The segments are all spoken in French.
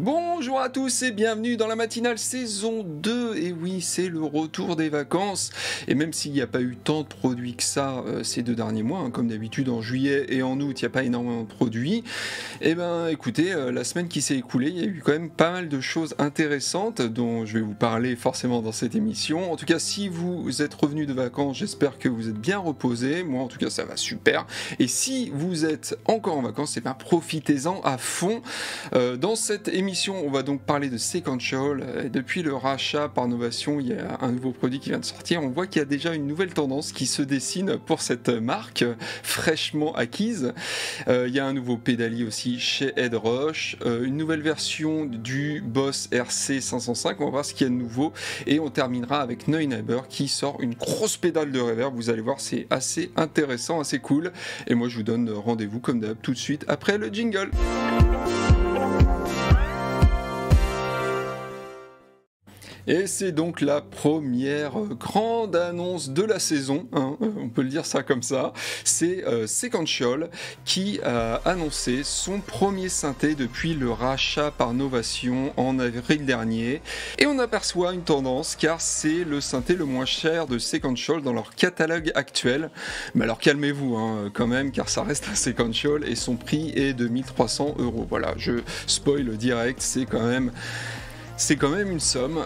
Bonjour à tous et bienvenue dans la matinale saison 2. Et oui, c'est le retour des vacances. Et même s'il n'y a pas eu tant de produits que ça ces 2 derniers mois, comme d'habitude en juillet et en août, il n'y a pas énormément de produits. Et ben écoutez, la semaine qui s'est écoulée, il y a eu quand même pas mal de choses intéressantes dont je vais vous parler forcément dans cette émission. En tout cas, si vous êtes revenu de vacances, j'espère que vous êtes bien reposés. Moi, en tout cas, ça va super. Et si vous êtes encore en vacances, et ben profitez-en à fond. Dans cette émission, on va donc parler de Sequential. Depuis le rachat par Novation, il y a un nouveau produit qui vient de sortir. On voit qu'il y a déjà une nouvelle tendance qui se dessine pour cette marque fraîchement acquise. Il y a un nouveau pédalier aussi chez Headrush, une nouvelle version du Boss RC 505. On va voir ce qu'il y a de nouveau et on terminera avec Neuneiber qui sort une grosse pédale de reverb. Vous allez voir, c'est assez intéressant, assez cool. Et moi, je vous donne rendez-vous comme d'hab tout de suite après le jingle. Et c'est donc la première grande annonce de la saison, on peut le dire ça comme ça. C'est Sequential qui a annoncé son premier synthé depuis le rachat par Novation en avril dernier. Et on aperçoit une tendance car c'est le synthé le moins cher de Sequential dans leur catalogue actuel. Mais alors calmez-vous quand même car ça reste un Sequential et son prix est de 1300 €. Voilà, je spoil direct, c'est quand même une somme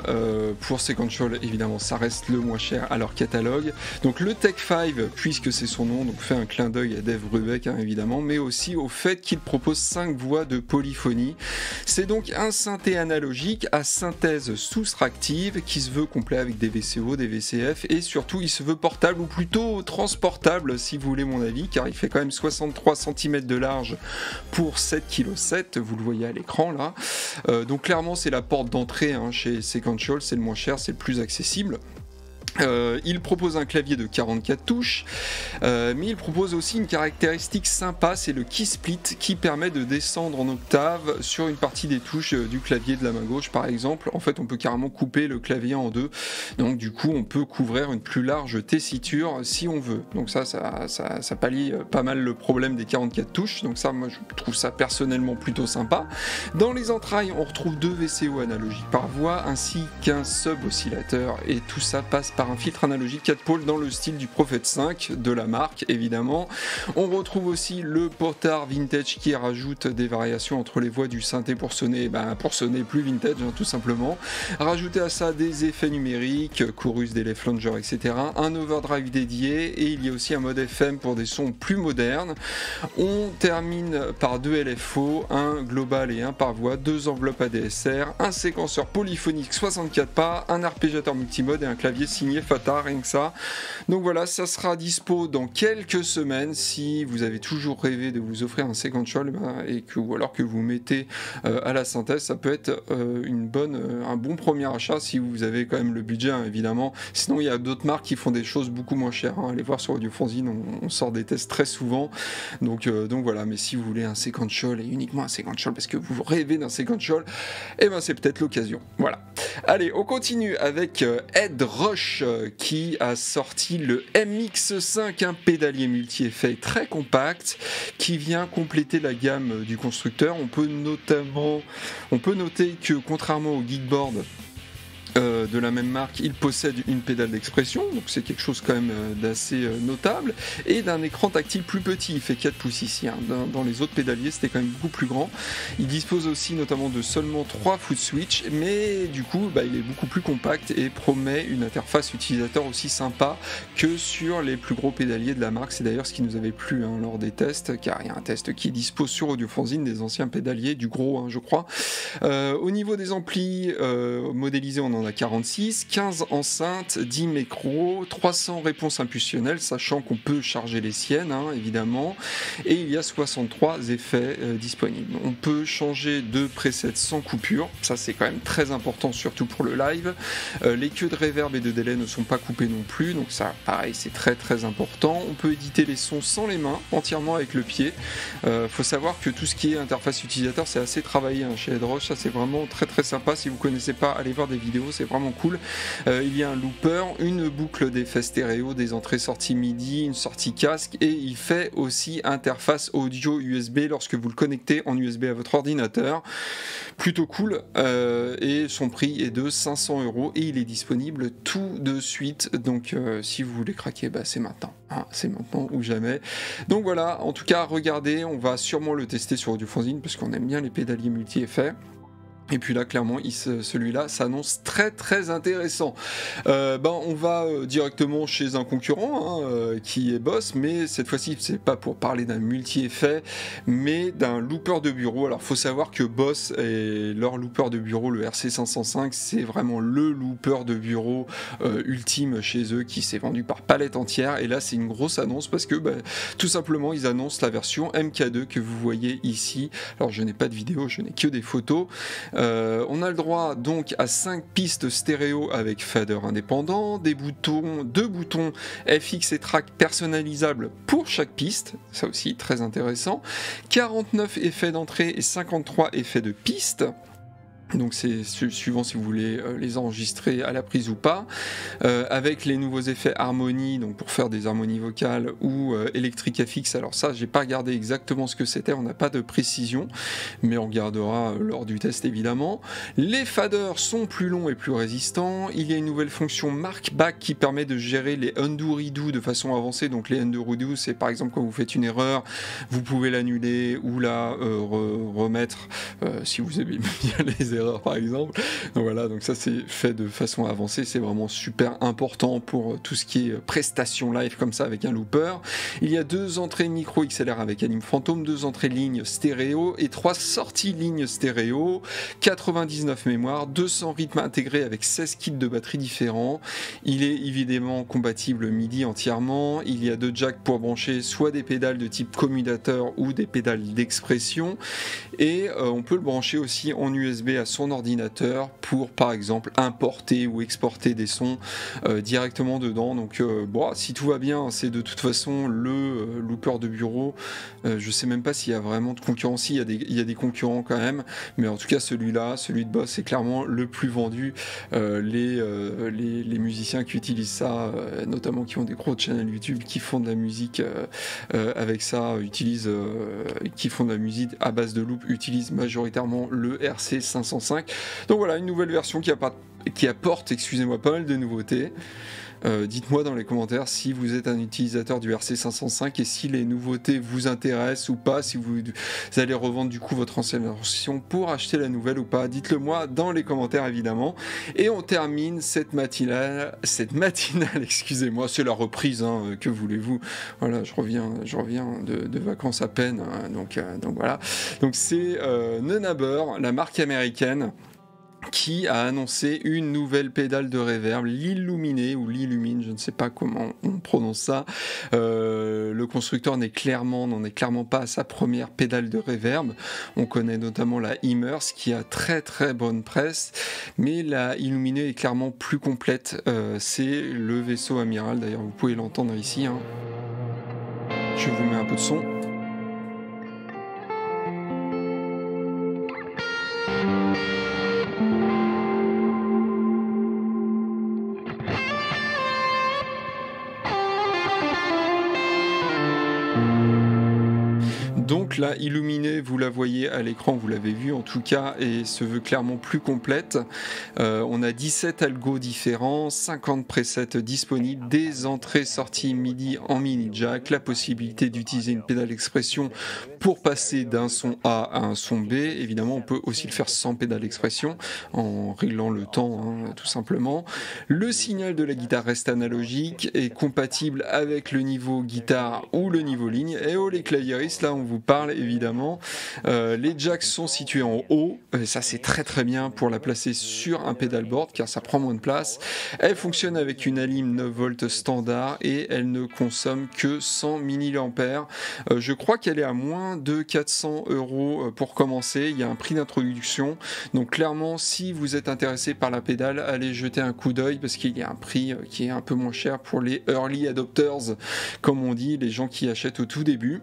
pour Sequential, évidemment ça reste le moins cher à leur catalogue. Donc le Tech 5, puisque c'est son nom, donc fait un clin d'œil à Dave Brubeck évidemment, mais aussi au fait qu'il propose 5 voix de polyphonie. C'est donc un synthé analogique à synthèse soustractive qui se veut complet avec des VCO, des VCF et surtout il se veut portable ou plutôt transportable si vous voulez mon avis, car il fait quand même 63 cm de large pour 7,7 kg, vous le voyez à l'écran là. Donc clairement c'est la porte d'entrée chez Sequential, c'est le moins cher, c'est le plus accessible. Il propose un clavier de 44 touches, mais il propose aussi une caractéristique sympa, c'est le key split qui permet de descendre en octave sur une partie des touches du clavier de la main gauche par exemple. En fait on peut carrément couper le clavier en deux, donc du coup on peut couvrir une plus large tessiture si on veut. Donc ça pallie pas mal le problème des 44 touches, donc ça moi je trouve ça personnellement plutôt sympa. Dans les entrailles on retrouve 2 VCO analogiques par voie ainsi qu'un sub-oscillateur et tout ça passe par un filtre analogique 4 pôles dans le style du Prophet 5 de la marque évidemment. On retrouve aussi le potard vintage qui rajoute des variations entre les voix du synthé pour sonner plus vintage tout simplement. Rajouter à ça des effets numériques, chorus, délai, flanger, etc. Un overdrive dédié et il y a aussi un mode FM pour des sons plus modernes. On termine par 2 LFO, un global et un par voix, 2 enveloppes ADSR, un séquenceur polyphonique 64 pas, un arpégiateur multimode et un clavier signé Fata, rien que ça. Donc voilà, ça sera dispo dans quelques semaines. Si vous avez toujours rêvé de vous offrir un Sequential ou alors que vous mettez à la synthèse, ça peut être un bon premier achat si vous avez quand même le budget évidemment. Sinon il y a d'autres marques qui font des choses beaucoup moins chères. Allez voir sur Audiofanzine, on sort des tests très souvent. Donc voilà, mais si vous voulez un Sequential et uniquement un Sequential parce que vous rêvez d'un Sequential, c'est peut-être l'occasion. Voilà. Allez, on continue avec Headrush qui a sorti le MX5, un pédalier multi-effet très compact qui vient compléter la gamme du constructeur. On peut noter que contrairement au Geekboard de la même marque, il possède une pédale d'expression, donc c'est quelque chose quand même d'assez notable, et d'un écran tactile plus petit, il fait 4 pouces ici, dans les autres pédaliers c'était quand même beaucoup plus grand. Il dispose aussi notamment de seulement 3 foot switch, mais du coup il est beaucoup plus compact et promet une interface utilisateur aussi sympa que sur les plus gros pédaliers de la marque. C'est d'ailleurs ce qui nous avait plu lors des tests, car il y a un test qui dispose sur Audiofanzine des anciens pédaliers, du gros je crois. Au niveau des amplis modélisés, on en a 46, 15 enceintes, 10 micros, 300 réponses impulsionnelles, sachant qu'on peut charger les siennes, évidemment, et il y a 63 effets disponibles. On peut changer de presets sans coupure, ça c'est quand même très important, surtout pour le live. Les queues de reverb et de délai ne sont pas coupées non plus, donc ça, pareil, c'est très très important. On peut éditer les sons sans les mains, entièrement avec le pied. Faut savoir que tout ce qui est interface utilisateur, c'est assez travaillé chez Headrush accroche, ça c'est vraiment très très sympa. Si vous connaissez pas, allez voir des vidéos, c'est vraiment cool. Il y a un looper, une boucle d'effets stéréo, des entrées-sorties MIDI, une sortie casque, et il fait aussi interface audio USB lorsque vous le connectez en USB à votre ordinateur. Plutôt cool, et son prix est de 500 € et il est disponible tout de suite. Donc si vous voulez craquer, bah, c'est maintenant, hein, c'est maintenant ou jamais. Donc voilà, en tout cas regardez, on va sûrement le tester sur Audiofanzine parce qu'on aime bien les pédaliers multi-effets. Et puis là, clairement, celui-là s'annonce très très intéressant. On va directement chez un concurrent qui est Boss, mais cette fois-ci, c'est pas pour parler d'un multi-effet, mais d'un looper de bureau. Alors, faut savoir que Boss et leur looper de bureau, le RC505, c'est vraiment le looper de bureau ultime chez eux qui s'est vendu par palette entière. Et là, c'est une grosse annonce parce que tout simplement, ils annoncent la version MK2 que vous voyez ici. Alors, je n'ai pas de vidéo, je n'ai que des photos. On a le droit donc à 5 pistes stéréo avec fader indépendant, deux boutons FX et track personnalisables pour chaque piste, ça aussi très intéressant, 49 effets d'entrée et 53 effets de piste. Donc c'est suivant si vous voulez les enregistrer à la prise ou pas, avec les nouveaux effets harmonie, donc pour faire des harmonies vocales, ou électrique FX. Alors ça, j'ai pas regardé exactement ce que c'était, on n'a pas de précision, mais on regardera lors du test évidemment. Les faders sont plus longs et plus résistants. Il y a une nouvelle fonction mark back qui permet de gérer les undo redo de façon avancée. Donc les undo redo, c'est par exemple quand vous faites une erreur, vous pouvez l'annuler ou la remettre si vous aimez bien les erreurs par exemple. Donc voilà, donc ça c'est fait de façon avancée, c'est vraiment super important pour tout ce qui est prestation live comme ça avec un looper. Il y a 2 entrées micro XLR avec Anime Phantom, 2 entrées ligne stéréo et 3 sorties ligne stéréo, 99 mémoires, 200 rythmes intégrés avec 16 kits de batterie différents. Il est évidemment compatible MIDI entièrement. Il y a 2 jacks pour brancher soit des pédales de type commutateur ou des pédales d'expression, et on peut le brancher aussi en USB à son ordinateur pour par exemple importer ou exporter des sons directement dedans. Donc si tout va bien, c'est de toute façon le looper de bureau. Je sais même pas s'il y a vraiment de concurrence. Il y a des concurrents quand même, mais en tout cas celui de Boss, c'est clairement le plus vendu. Les musiciens qui utilisent ça, notamment qui ont des gros channels YouTube, qui font de la musique avec ça, qui font de la musique à base de loop, utilisent majoritairement le RC505. Donc voilà, une nouvelle version qui apporte, excusez-moi, pas mal de nouveautés. Dites-moi dans les commentaires si vous êtes un utilisateur du RC505 et si les nouveautés vous intéressent ou pas, si vous allez revendre du coup votre ancienne version pour acheter la nouvelle ou pas. Dites-le moi dans les commentaires évidemment. Et on termine cette matinale, excusez-moi, c'est la reprise, que voulez-vous. Voilà, je reviens de vacances à peine, donc voilà. Donc c'est Nenaber, la marque américaine, qui a annoncé une nouvelle pédale de reverb, l'Illuminé ou l'Illumine, je ne sais pas comment on prononce ça. Le constructeur n'en est clairement pas à sa première pédale de reverb. On connaît notamment la Immerse qui a très très bonne presse, mais la Illuminé est clairement plus complète. C'est le vaisseau amiral, d'ailleurs vous pouvez l'entendre ici. Je vous mets un peu de son. Donc la Illuminé, vous la voyez à l'écran, vous l'avez vu en tout cas, et se veut clairement plus complète. On a 17 algos différents, 50 presets disponibles, des entrées-sorties MIDI en mini jack, la possibilité d'utiliser une pédale expression pour passer d'un son A à un son B. Évidemment, on peut aussi le faire sans pédale expression, en réglant le temps, tout simplement. Le signal de la guitare reste analogique et compatible avec le niveau guitare ou le niveau ligne. Et les claviéristes, là on vous parle évidemment. Les jacks sont situés en haut, et ça c'est très très bien pour la placer sur un pedalboard car ça prend moins de place. Elle fonctionne avec une alim 9V standard et elle ne consomme que 100 mAh. Je crois qu'elle est à moins de 400 € pour commencer. Il y a un prix d'introduction, donc clairement si vous êtes intéressé par la pédale, allez jeter un coup d'œil parce qu'il y a un prix qui est un peu moins cher pour les early adopters, comme on dit, les gens qui achètent au tout début.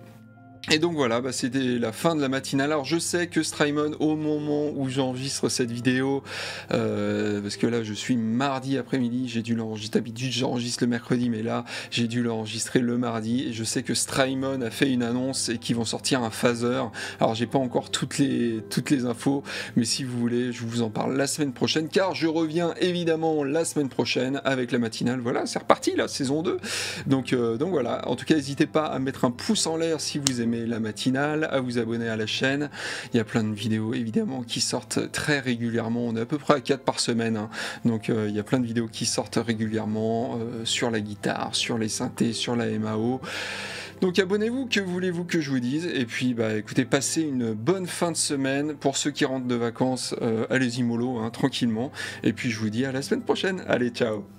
Et donc voilà, bah, c'était la fin de la matinale. Alors je sais que Strymon, au moment où j'enregistre cette vidéo, parce que là je suis mardi après-midi, j'ai dû l'enregistrer, d'habitude j'enregistre le mercredi, mais là j'ai dû l'enregistrer le mardi, et je sais que Strymon a fait une annonce et qu'ils vont sortir un phaser. Alors j'ai pas encore toutes les infos, mais si vous voulez, je vous en parle la semaine prochaine, car je reviens évidemment la semaine prochaine avec la matinale. Voilà, c'est reparti la saison 2. Donc voilà, en tout cas n'hésitez pas à mettre un pouce en l'air si vous aimez la matinale, à vous abonner à la chaîne. Il y a plein de vidéos évidemment qui sortent très régulièrement, on est à peu près à 4 par semaine, hein. Donc il y a plein de vidéos qui sortent régulièrement sur la guitare, sur les synthés, sur la MAO. Donc abonnez-vous, que voulez-vous que je vous dise? Et puis bah écoutez, passez une bonne fin de semaine. Pour ceux qui rentrent de vacances, allez-y mollo, hein, tranquillement. Et puis je vous dis à la semaine prochaine. Allez, ciao!